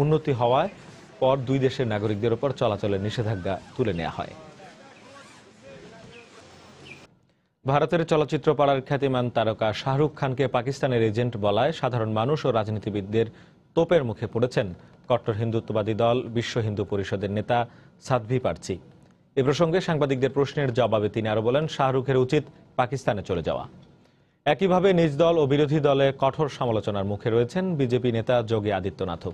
উন্নতি হওয়ায় পর দুই দেশের নাগরিকদের উপর চলাচলের নিষেধাজ্ঞা তুলে নেওয়া হয়। ভারতের চলচ্চিত্র পাড়ার খ্যাতিমান তারকা শাহরুখ খানকে পাকিস্তানের এজেন্ট বলায় সাধারণ মানুষ ও রাজনীতিবিদদের তোপের মুখে পড়েছেন কট্টর হিন্দুত্ববাদী দল বিশ্ব হিন্দু পরিষদের নেতা সাধ্ভী পার্চি। এ প্রসঙ্গে সাংবাদিকদের প্রশ্নের জবাবে তিনি আরো বলেন, শাহরুখের উচিত পাকিস্তানে চলে যাওয়া। একইভাবে নিজ দল ও বিরোধী দলে কঠোর সমালোচনার মুখে রয়েছেন বিজেপি নেতা যোগী আদিত্যনাথও।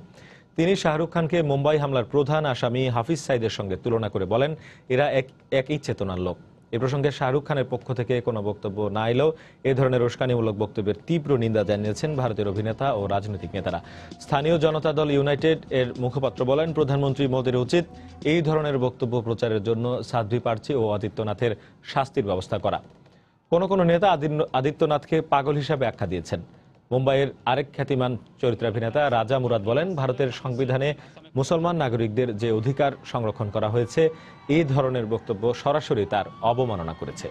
তিনি শাহরুখ খানকে মুম্বাই হামলার প্রধান আসামি হাফিজ সাইদের সঙ্গে তুলনা করে বলেন, এরা একই চেতনার লোক। এ প্রসঙ্গে শাহরুখ খানের পক্ষ থেকে কোনো বক্তব্য না এলেও এ ধরনের উস্কানিমূলক বক্তব্যের তীব্র নিন্দা জানিয়েছেন ভারতের অভিনেতা ও রাজনৈতিক নেতারা। স্থানীয় জনতা দল ইউনাইটেড এর মুখপাত্র বলেন, প্রধানমন্ত্রী মোদীর উচিত এই ধরনের বক্তব্য প্রচারের জন্য সাধ্ভী পার্চি ও আদিত্যনাথের শাস্তির ব্যবস্থা করা। কোনো নেতা আদিত্যনাথকে পাগল হিসাবে আখ্যা দিয়েছেন। মুম্বাইয়ের আরেক খ্যাতিমান চরিত্রাভিনেতা রাজা মুরাদ বলেন, ভারতের সংবিধানে মুসলমান নাগরিকদের যে অধিকার সংরক্ষণ করা হয়েছে এই ধরনের বক্তব্য সরাসরি তার অবমাননা করেছে।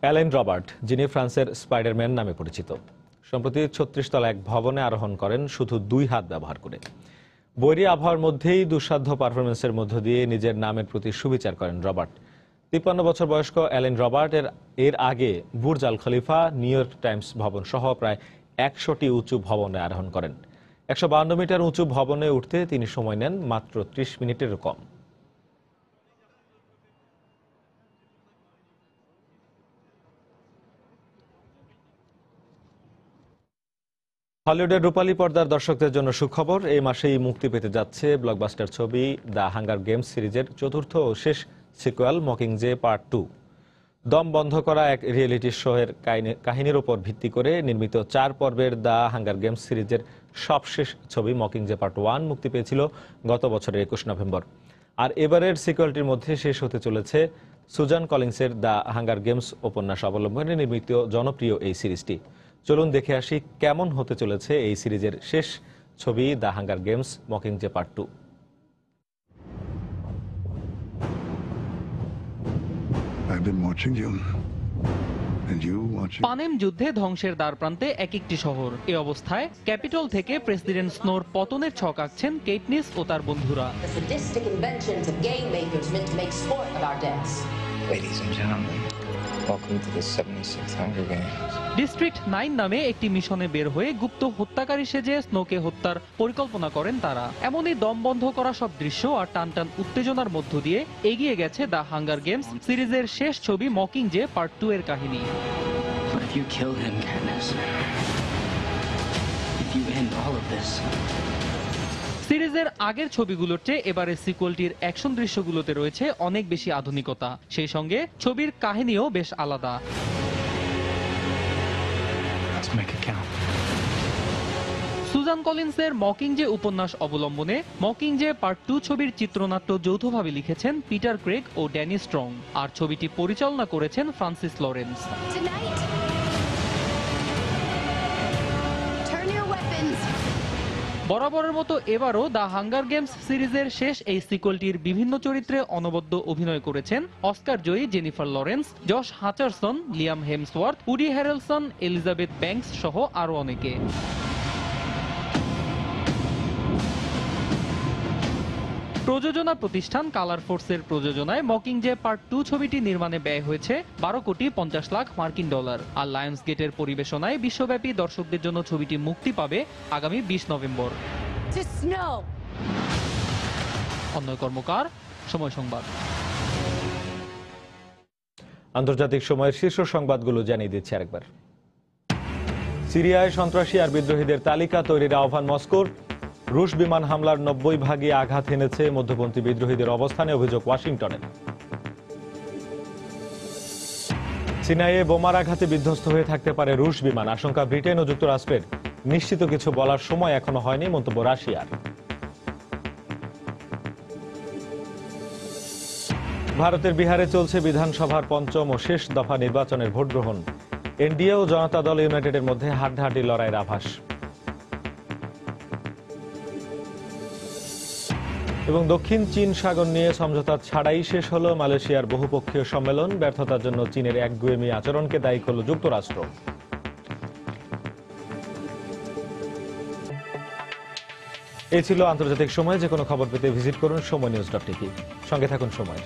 অ্যালেন রবার্ট, যিনি ফ্রান্সের স্পাইডারম্যান নামে পরিচিত, সম্প্রতি 36 তলা এক ভবনে আরোহণ করেন শুধু 2 হাত ব্যবহার করে। বৈরী আবহাওয়ার মধ্যেই দুঃসাধ্য পারফরমেন্সের মধ্য দিয়ে নিজের নামের প্রতি সুবিচার করেন রবার্ট। 53 বছর বয়স্ক অ্যালেন রবার্ট এর আগে বুর্জ আল খলিফা, নিউ ইয়র্ক টাইমস ভবন সহ প্রায় 100টি উঁচু ভবনে আরোহণ করেন। 152 মিটার উঁচু ভবনে উঠতে তিনি সময় নেন মাত্র 30 মিনিটেরও কম। হলিউডের রূপালী পর্দার দর্শকদের জন্য সুখবর, এই মাসেই মুক্তি পেতে যাচ্ছে ব্লকবাস্টার ছবি দ্য হাঙ্গার গেমস সিরিজের চতুর্থ ও শেষ সিকুয়াল মকিংজে পার্ট 2। দম বন্ধ করা এক রিয়েলিটি শো এর কাহিনীর উপর ভিত্তি করে নির্মিত 4 পর্বের দ্য হাঙ্গার গেমস সিরিজের সবশেষ ছবি মকিংজে পার্ট 1 মুক্তি পেয়েছিল গত বছরের 21 নভেম্বর। আর এবারের সিকুয়ালটির মধ্যে শেষ হতে চলেছে সুজান কলিন্সের দ্য হাঙ্গার গেমস উপন্যাস অবলম্বনে নির্মিত জনপ্রিয় এই সিরিজটি। চলুন দেখে আসি কেমন হতে চলেছে এই সিরিজের শেষ ছবি the Hunger Games Mockingjay part 2। I've been watching you. পানেম যুদ্ধে ধ্বংসের দ্বারপ্রান্তে এক একটি শহর। এ অবস্থায় ক্যাপিটল থেকে প্রেসিডেন্ট স্নোর পতনের ছক আঁকছেন কেটনিস ও তার বন্ধুরা। ডিস্ট্রিক্ট 9 নামে একটি মিশনে বের হয়ে গুপ্ত হত্যাকারী সেজে স্নোকে হত্যার পরিকল্পনা করেন তারা। এমনই দম বন্ধ করা সব দৃশ্য আর টানটান উত্তেজনার মধ্য দিয়ে এগিয়ে গেছে দ্য হাঙ্গার গেমস সিরিজের শেষ ছবি মকিংজে পার্ট 2 এর কাহিনী। সিরিজের আগের ছবিগুলোর চেয়ে এবারে সিকুয়েলটির অ্যাকশন দৃশ্যগুলোতে রয়েছে অনেক বেশি আধুনিকতা, সেই সঙ্গে ছবির কাহিনীও বেশ আলাদা। সুজান কলিন্সের মকিংজে উপন্যাস অবলম্বনে মকিংজে পার্ট 2 ছবির চিত্রনাট্য যৌথভাবে লিখেছেন পিটার ক্রেগ ও ড্যানি স্ট্রং, আর ছবিটি পরিচালনা করেছেন ফ্রান্সিস লরেন্স। বরাবরের মতো এবারও দ্য হাঙ্গার গেমস সিরিজের শেষ এই সিকুয়েলটির বিভিন্ন চরিত্রে অনবদ্য অভিনয় করেছেন অস্কার জয়ী Jennifer Lawrence, Josh Hutcherson, Liam Hemsworth, Woody Harrelson, Elizabeth Banks সহ আরো অনেকে। প্রযোজনা প্রতিষ্ঠান কালার ফোর্সের প্রযোজনায় মকিংজে পার্ট 2 ছবিটি নির্মাণে ব্যয় হয়েছে 12 কোটি 50 লাখ মার্কিন ডলার। আর লায়ন্স গেটের পরিবেশনায় বিশ্বব্যাপী দর্শকদের জন্য ছবিটি মুক্তি পাবে আগামী 20 নভেম্বর। অন্যয় কর্মকার, সময় সংবাদ। আন্তর্জাতিক সময়ের শীর্ষ সংবাদগুলো জানিয়ে দিচ্ছে আরেকবার। সিরিয়ায় সন্ত্রাসী আর বিদ্রোহীদের তালিকা তৈরির আহ্বান মস্কোর। রুশ বিমান হামলার 90 ভাগে আঘাত হেনেছে মধ্যপন্থী বিদ্রোহীদের অবস্থানে, অভিযোগ ওয়াশিংটনের। সিনাইয়ে বোমার আঘাতে বিধ্বস্ত হয়ে থাকতে পারে রুশ বিমান, আশঙ্কা ব্রিটেন ও যুক্তরাষ্ট্রের। নিশ্চিত কিছু বলার সময় এখনো হয়নি, মন্তব্য রাশিয়ার। ভারতের বিহারে চলছে বিধানসভার পঞ্চম ও শেষ দফা নির্বাচনের ভোট গ্রহণ। এনডিএ ও জনতা দল ইউনাইটেডের মধ্যে হাড্ডাহাড্ডি লড়াইয়ের আভাস। এবং দক্ষিণ চীন সাগর নিয়ে সমঝোতা ছাড়াই শেষ হলো মালয়েশিয়ার বহুপক্ষীয় সম্মেলন। ব্যর্থতার জন্য চীনের একগুঁয়েমি আচরণকে দায়ী করল যুক্তরাষ্ট্র। এই ছিল আন্তর্জাতিক সময়। যে কোনো খবর পেতে ভিজিট করুন সময়নিউজ.টিভি। সঙ্গে থাকুন সময়।